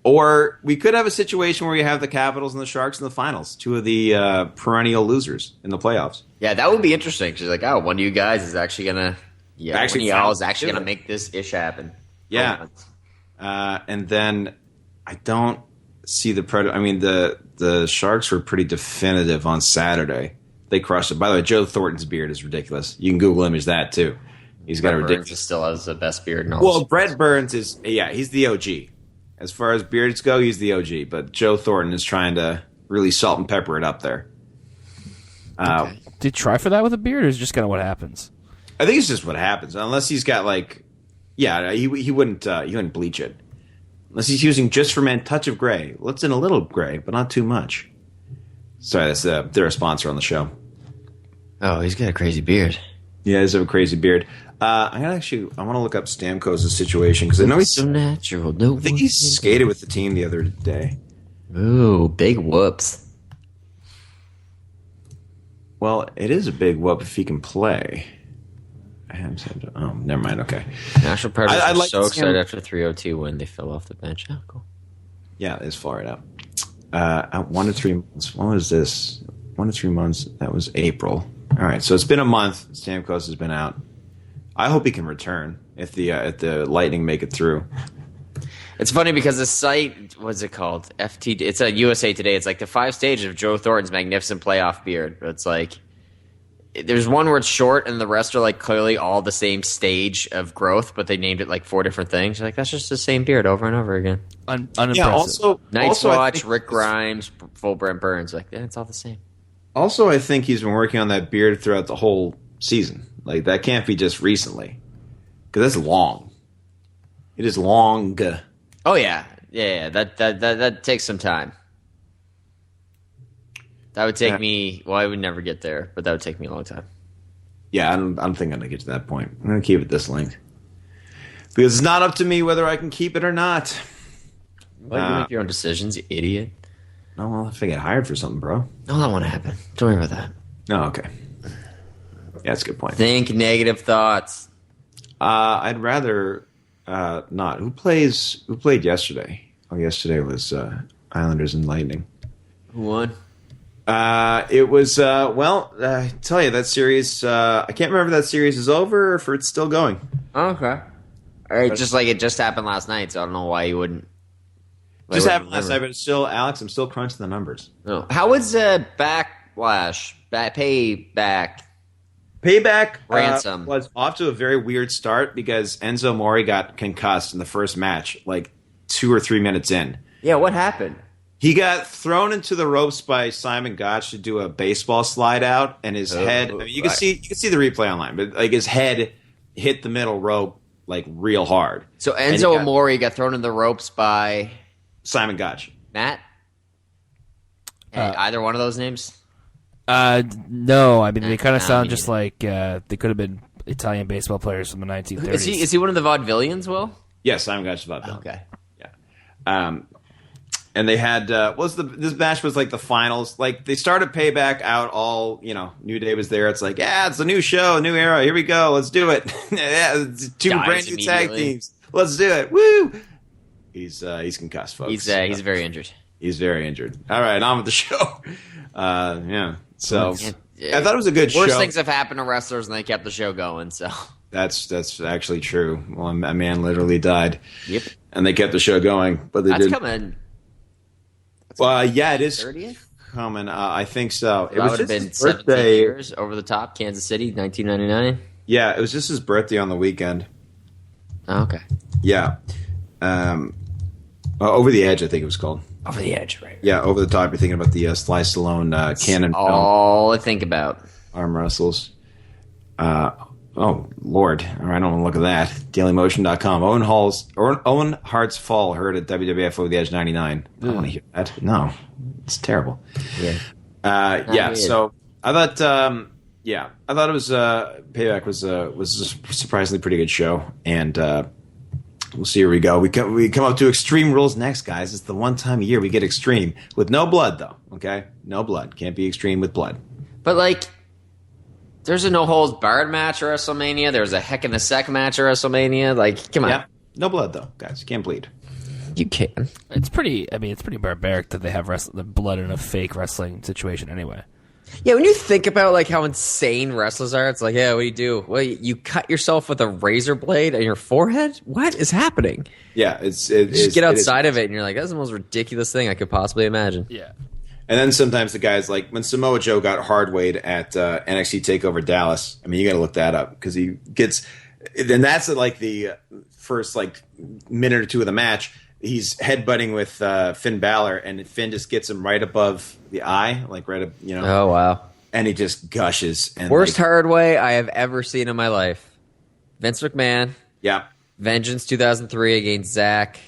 Or we could have a situation where you have the Capitals and the Sharks in the finals, two of the perennial losers in the playoffs. Yeah, that would be interesting. She's like, oh, one of you guys is actually gonna, one of y'all is actually do gonna it. make this ish happen. Yeah. And then I don't see the Predator. I mean, the Sharks were pretty definitive on Saturday. They crushed it. By the way, Joe Thornton's beard is ridiculous. You can Google image that too. He's got a ridiculous. Still has the best beard. And all Well, this. Brett Burns he's the OG. As far as beards go, he's the OG. But Joe Thornton is trying to really salt and pepper it up there. Did you try for that with a beard, or is it just kind of what happens? I think it's just what happens. Unless he's got like Yeah, he wouldn't bleach it unless he's using just for men touch of gray. Well, it's in a little gray, but not too much. Sorry, that's they're a sponsor on the show. Oh, he's got a crazy beard. Yeah, he does have a crazy beard. I want to look up Stamkos' situation because I know he's so natural. No, I think he skated with the team the other day. Ooh, big whoops. Well, it is a big whoop if he can play. Oh, never mind. Okay. National Predators I'd were like so to see excited him- after 3-0-2 when they fell off the bench. Oh, cool. Yeah, it's Florida. 1 to 3 months. What was this? 1 to 3 months. That was April. All right, so it's been a month. Stamkos has been out. I hope he can return if the Lightning make it through. It's funny because the site, what's it called? FTD. It's a USA Today. It's like the 5 stages of Joe Thornton's magnificent playoff beard. But it's like there's one where it's short and the rest are like clearly all the same stage of growth, but they named it like 4 different things. You're like, that's just the same beard over and over again. Unimpressive. Yeah. Also, Night's I Watch, think- Rick Grimes, Full Brent Burns. Like, yeah, it's all the same. Also, I think he's been working on that beard throughout the whole season. Like that can't be just recently, because that's long. It is long. Oh yeah. That takes some time. That would take me. Well, I would never get there, but that would take me a long time. Yeah, I don't think I'm gonna get to that point. I'm gonna keep it this length because it's not up to me whether I can keep it or not. Well, you make your own decisions, you idiot. No, well, if I get hired for something, bro. No, that won't happen. Don't worry about that. No, okay. Yeah, that's a good point. Think negative thoughts. I'd rather not. Who played yesterday? Oh, yesterday was Islanders and Lightning. Who won? It was I tell you that series. I can't remember if that series is over or if it's still going. Okay. All right, just like it just happened last night, so I don't know why you wouldn't. Just happened last night, but it's still, Alex, I'm still crunching the numbers. No. How was Backlash? Payback. Ransom was off to a very weird start because Enzo Mori got concussed in the first match, like 2 or 3 minutes in. Yeah, what happened? He got thrown into the ropes by Simon Gotch to do a baseball slide out, and his head. I mean, you can see the replay online, but like his head hit the middle rope like real hard. So Enzo Amore got thrown in the ropes by Simon Gotch. Matt. Either one of those names? No. I mean, they kind of sound just like they could have been Italian baseball players from the 1930s. Is he one of the vaudevillians, Will? Yes, Simon Gotch is vaudevillian. Okay. Yeah. And they had this match was like the finals. Like they started Payback out all, New Day was there. It's like, yeah, it's a new show, a new era. Here we go. Let's do it. Yeah, it's 2 brand new tag teams. Let's do it. Woo! He's concussed, folks. He's very injured. He's very injured. All right, on with the show. Yeah. So I thought it was a good show. Worst things have happened to wrestlers, and they kept the show going. So that's actually true. Well, a man literally died. Yep. And they kept the show going, but they didn't. Coming. Well, yeah, it is 30th? coming. I think so. It would have been 17 years over the top. Kansas City, 1999. Yeah, it was just his birthday on the weekend. Oh, okay. Yeah. Over the Edge, I think it was called. Over the Edge, right? Yeah, Over the Top. You're thinking about the Sly Stallone Cannon film. All I think about. Arm wrestles. Oh, Lord. All right, I don't want to look at that. DailyMotion.com. Owen Hart's fall heard at WWF Over the Edge 99. I don't want to hear that. No. It's terrible. Yeah. So I thought it was Payback was a surprisingly pretty good show, and we'll see where we go. We come up to Extreme Rules next, guys. It's the one time a year we get extreme with no blood, though. Okay, no blood. Can't be extreme with blood. But like, there's a no holds barred match at WrestleMania. There's a Heck in a Sec match at WrestleMania. Like, come on. Yeah, no blood though, guys. You can't bleed. You can. It's pretty barbaric that they have the blood in a fake wrestling situation anyway. Yeah, when you think about like how insane wrestlers are, it's like, yeah, what do you do? Well, you cut yourself with a razor blade on your forehead? What is happening? Yeah, you just get outside of it, and you're like, that's the most ridiculous thing I could possibly imagine. Yeah. And then sometimes the guys, like when Samoa Joe got hardwayed at NXT TakeOver Dallas, I mean, you got to look that up because he gets, and that's like the first like minute or two of the match. He's headbutting with Finn Balor, and Finn just gets him right above the eye, like right up, Oh, wow. And he just gushes. And Worst hard way I have ever seen in my life. Vince McMahon. Yeah. Vengeance 2003 against Zach.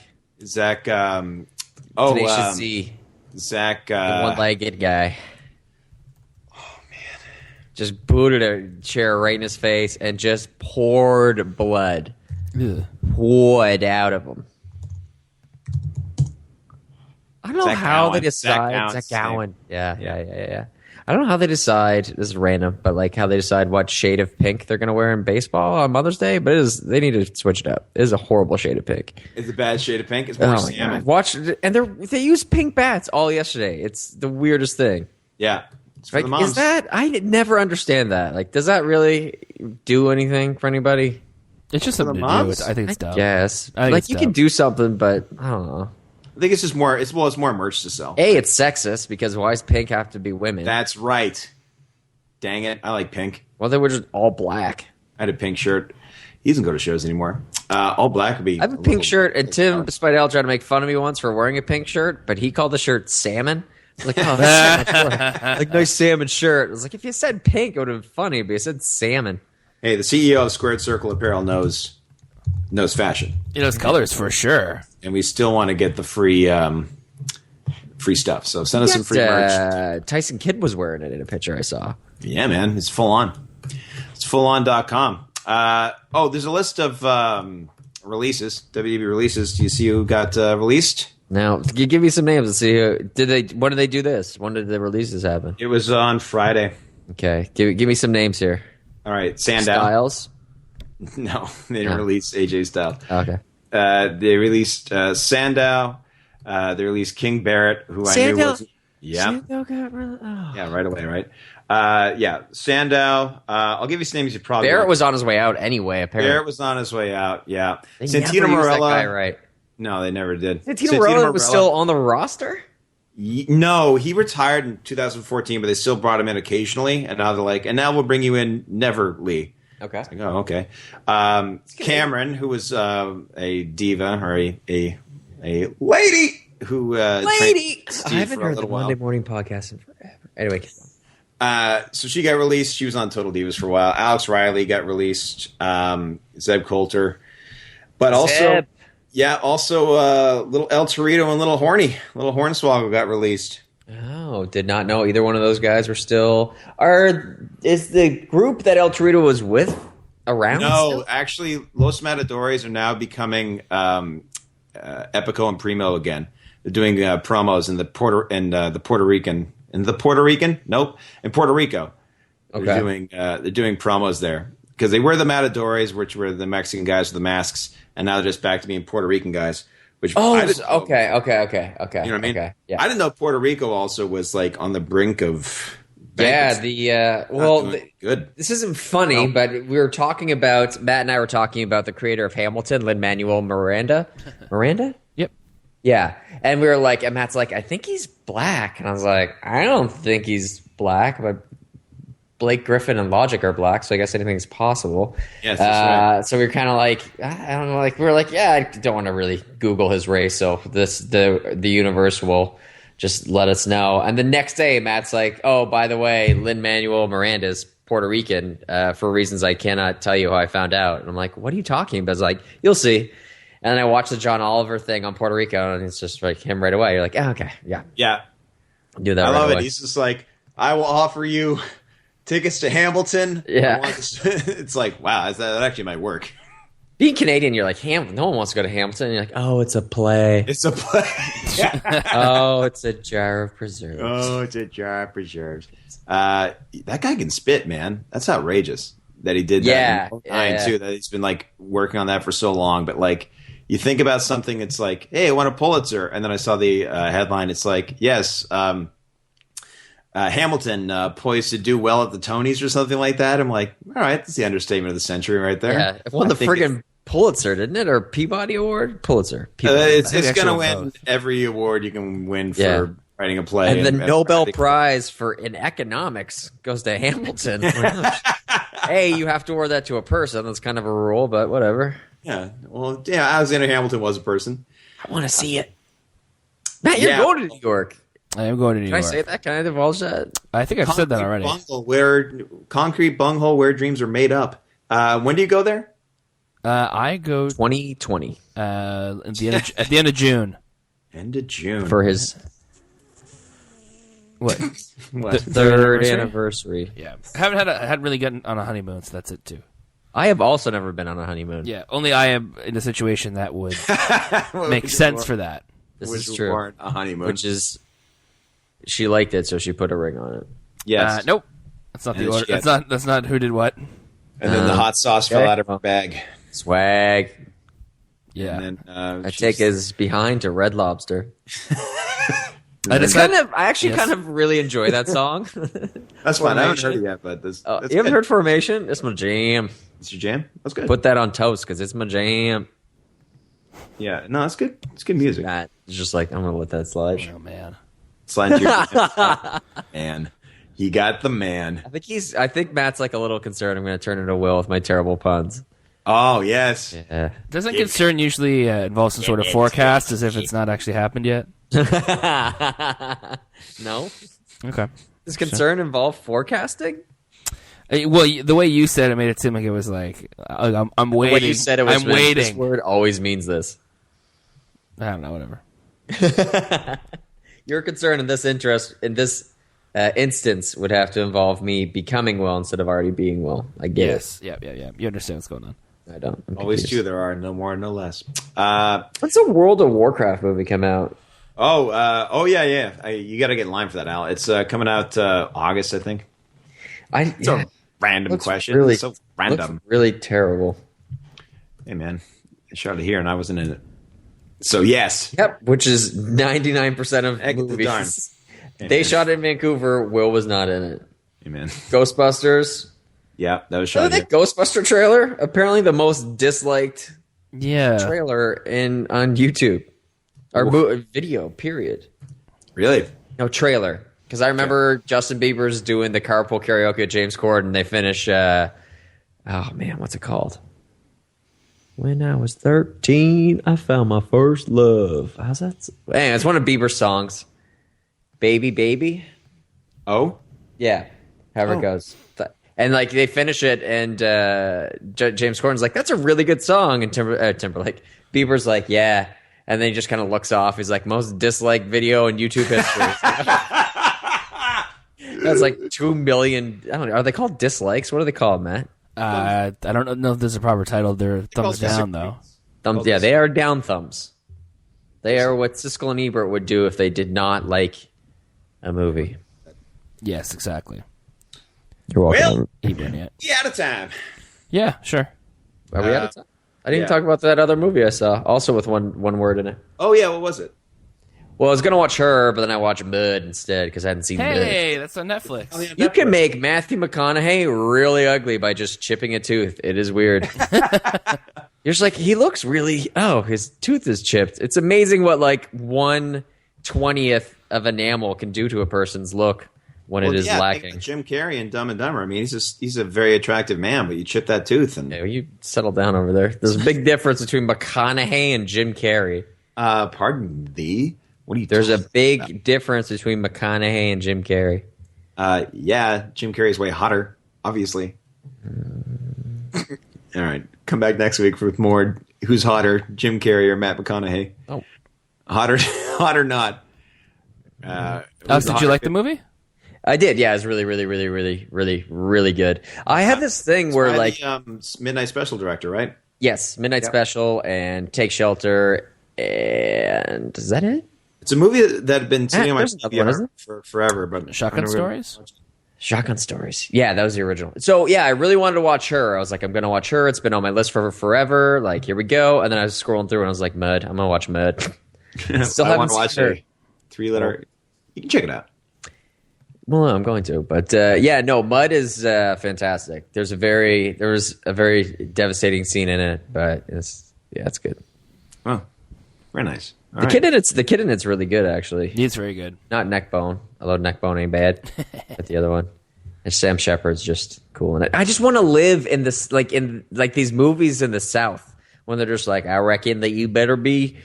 Zach. Tenacious Z. Zach. The one-legged guy. Oh, man. Just booted a chair right in his face and just poured blood. Ugh. Poured out of him. I don't know how they decide. Zach Gowen. Yeah. I don't know how they decide. This is random, but like how they decide what shade of pink they're going to wear in baseball on Mother's Day. But they need to switch it up. It is a horrible shade of pink. It's a bad shade of pink. It's more salmon. Watch, and they use pink bats all yesterday. It's the weirdest thing. Yeah, it's for the moms. Is that? I never understand that. Like, does that really do anything for anybody? It's just something to do. I think it's dumb. Yes, like you can do something, but I don't know. I think it's just more. It's more merch to sell. It's sexist because why does pink have to be women? That's right. Dang it, I like pink. Well, they were just all black. I had a pink shirt. He doesn't go to shows anymore. All black would be. I have a pink shirt, and Tim Spidell tried to make fun of me once for wearing a pink shirt, but he called the shirt salmon. I was like, oh, that's so much more. Like, nice salmon shirt. I was like, if you said pink, it would have been funny, but you said salmon. Hey, the CEO of Squared Circle Apparel knows fashion. He knows colors for sure. And we still want to get the free stuff. So send us some free merch. Tyson Kidd was wearing it in a picture I saw. Yeah, man. It's full on. It's fullon.com. There's a list of releases, WWE releases. Do you see who got released? Now, give me some names and see when did they do this? When did the releases happen? It was on Friday. Okay. Give me some names here. All right. Sandow. Styles? No, they didn't release AJ Styles. Okay. They released Sandow. They released King Barrett, who I knew was. Yeah. Sandow got Yeah, right away, right? Sandow. I'll give you some names you probably. Barrett was on his way out anyway, apparently. Barrett was on his way out, yeah. They Santino never used that Marella. guy right. No, they never did. Santino Marella was still on the roster? No, he retired in 2014, but they still brought him in occasionally. And now they're like, and now we'll bring you in Never Lee. Okay. Like, oh, okay. Cameron, who was a diva or a lady who I haven't for a heard little the while. Monday morning podcast in forever. Anyway. So she got released. She was on Total Divas for a while. Alex Riley got released. Zeb Coulter, but also little El Torito and little Hornswoggle got released. Oh, did not know either one of those guys were still. Is the group that El Torito was with around? No, still? actually, Los Matadores are now becoming Epico and Primo again. They're doing promos in Puerto Rico. Okay. They're doing promos there because they were the Matadores, which were the Mexican guys with the masks, and now they're just back to being Puerto Rican guys. Which okay. You know what I mean? Okay, yeah. I didn't know Puerto Rico also was like on the brink of. Yeah, good. This isn't funny, but Matt and I were talking about the creator of Hamilton, Lin-Manuel Miranda. Miranda? Yep. Yeah, and we were like, and Matt's like, I think he's black, and I was like, I don't think he's black, but Blake Griffin and Logic are black, so I guess anything's possible. Yes, that's right. So we were kind of like, I don't know, like we were like, yeah, I don't want to really Google his race, so the universe will just let us know. And the next day, Matt's like, oh, by the way, Lin-Manuel Miranda's Puerto Rican for reasons I cannot tell you how I found out. And I'm like, what are you talking about? It's like, you'll see. And then I watched the John Oliver thing on Puerto Rico, and it's just like him right away. You're like, oh, okay, yeah. Yeah. Do that I right love away. it. He's just like, I will offer you tickets to Hamilton. Yeah. It's like, wow, that actually might work. Being Canadian, you're like, no one wants to go to Hamilton. And you're like, oh, it's a play. It's a play. Oh, it's a jar of preserves. Oh, it's a jar of preserves. That guy can spit, man. That's outrageous that he did that. Yeah. Too. That he's been like working on that for so long. But like, you think about something, it's like, hey, I want a Pulitzer, and then I saw the headline. It's like, yes, Hamilton poised to do well at the Tonys or something like that. I'm like, all right, that's the understatement of the century right there. Yeah, it won the friggin' Pulitzer, didn't it? Or Peabody Award? Pulitzer. It's going to win every award you can win for writing a play. And the Nobel Prize in economics goes to Hamilton. Hey, you have to award that to a person. That's kind of a rule, but whatever. Yeah, well, yeah, Alexander Hamilton was a person. I want to see it. Matt, you're going to New York. I am going to New York. Can I say that? Can I divulge that? I think I've said that already. Concrete bunghole where dreams are made up. When do you go there? I go 2020 at the end of June. End of June for his What? third anniversary. Yeah, hadn't really gotten on a honeymoon, so that's it too. I have also never been on a honeymoon. Yeah, only I am in a situation that would make sense for that. This Which is true. warrant a honeymoon. Which is, she liked it, so she put a ring on it. Yes. Nope. That's not the order. That's not who did what. And then the hot sauce fell out of her bag. Swag. Yeah. And then, I take his behind to Red Lobster. I actually kind of really enjoy that song. That's fine. I haven't heard it yet, but you haven't heard Formation? It's my jam. It's your jam? That's good. Put that on toast because it's my jam. Yeah, no, it's good. It's good music. It's just like, I'm going to let that slide. Oh, man. Slide to your jam. Man. He got the man. I think Matt's like a little concerned. I'm going to turn into Will with my terrible puns. Oh, yes. Yeah. Doesn't concern usually involve some sort of forecast as if it's not actually happened yet? No. Okay. Does concern involve forecasting? Well, the way you said it made it seem like it was like I'm waiting. What you said it was I'm waiting. This word always means this. I don't know. Whatever. Your concern in this instance would have to involve me becoming Will instead of already being Will. I get it. Yeah. You understand what's going on. I don't. Always two. There are no more, no less. When's the World of Warcraft movie come out? Yeah. You got to get in line for that, Al. It's coming out August, I think. It's a random question. Really, it's so random. Looks really terrible. Hey, man. I shot it here, and I wasn't in it. So, yes. Yep, which is 99% of movies. Darn. They shot it in Vancouver. Will was not in it. Hey, man. Ghostbusters. Yeah, that was shot That Ghostbuster trailer, apparently the most disliked trailer on YouTube. Or video, period. Really? No, trailer. Because I remember Justin Bieber's doing the carpool karaoke at James Corden. They finish, what's it called? When I was 13, I found my first love. How's that? Anyway, it's one of Bieber's songs. Baby, baby. Oh? Yeah. However it goes. And like they finish it, and James Corden's like, "That's a really good song." And Timberlake, Bieber's like, "Yeah," and then he just kind of looks off. He's like, "Most disliked video in YouTube history." That's like 2 million. I don't know. Are they called dislikes? What are they called, Matt? I don't know if there's a proper title. They're thumbs down though. Yeah, they are down thumbs. They are what Siskel and Ebert would do if they did not like a movie. Yes, exactly. You're welcome. Well, out of time. Yeah, sure. Are we out of time? I didn't talk about that other movie I saw, also with one word in it. Oh, yeah, what was it? Well, I was going to watch her, but then I watched Mud instead because I hadn't seen Mud. Hey, that's on Netflix. Oh, yeah, You can make Matthew McConaughey really ugly by just chipping a tooth. It is weird. You're just like, he looks really... Oh, his tooth is chipped. It's amazing what like 1/20th of enamel can do to a person's look. When it is lacking. Like Jim Carrey and Dumb and Dumber. I mean, he's a very attractive man, but you chip that tooth and you settle down over there. There's a big difference between McConaughey and Jim Carrey. Pardon thee? What are you? There's a big difference between McConaughey and Jim Carrey. Yeah, Jim Carrey's way hotter, obviously. All right, come back next week with more. Who's hotter, Jim Carrey or Matt McConaughey? Oh, hot or not? Did you like the movie? I did, yeah. It's really, really, really, really, really, really good. I have this thing where, like, Midnight Special director, right? Yes, Midnight Special and Take Shelter, and is that it? It's a movie that had been sitting on my TV for forever, but Shotgun Stories. Shotgun Stories. Yeah, that was the original. So yeah, I really wanted to watch her. I was like, I'm gonna watch her. It's been on my list for forever. Like, here we go. And then I was scrolling through, and I was like, Mud. I'm gonna watch Mud. Still haven't watched her. 3-letter. You can check it out. Well, I'm going to, but Mud is fantastic. There was a very devastating scene in it, but it's good. Oh, very nice. The kid in it's really good, actually. He's very good. Not Neckbone, although Neckbone ain't bad. But the other one, and Sam Shepard's just cool in it. I just want to live in this, in these movies in the South when they're just like, I reckon that you better be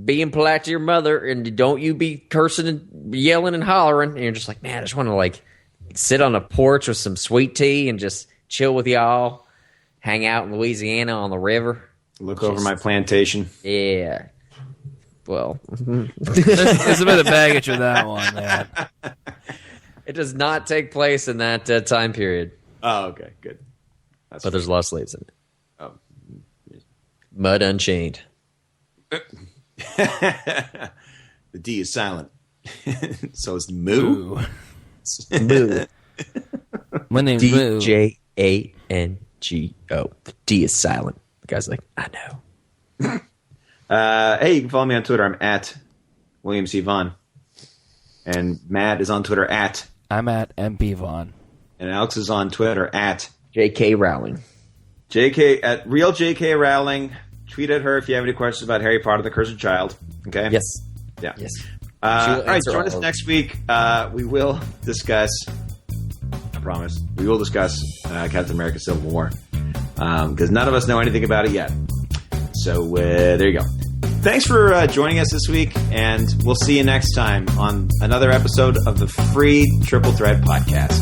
being polite to your mother, and don't you be cursing and yelling and hollering. And you're just like, man, I just want to sit on a porch with some sweet tea and just chill with y'all, hang out in Louisiana on the river. Look over my plantation. Yeah. Well, There's a bit of baggage with that one, man. it does not take place in that time period. Oh, okay, good. But there's a lot of slaves in it. Oh. Mud Unchained. The D is silent. So it's Moo. Moo. My name's Moo. DJANGO. The D is silent. The guy's like, I know. Hey, you can follow me on Twitter. I'm at William C. Vaughn. And Matt is on Twitter at. I'm at MP Vaughn. And Alex is on Twitter at. JK Rowling. JK at real JK Rowling. Tweet at her if you have any questions about Harry Potter and the Cursed Child. Okay? Yes. Yeah. Yes. All right, join us next week. We will discuss, I promise, we will discuss Captain America Civil War. Because none of us know anything about it yet. So there you go. Thanks for joining us this week, and we'll see you next time on another episode of the free Triple Threat Podcast.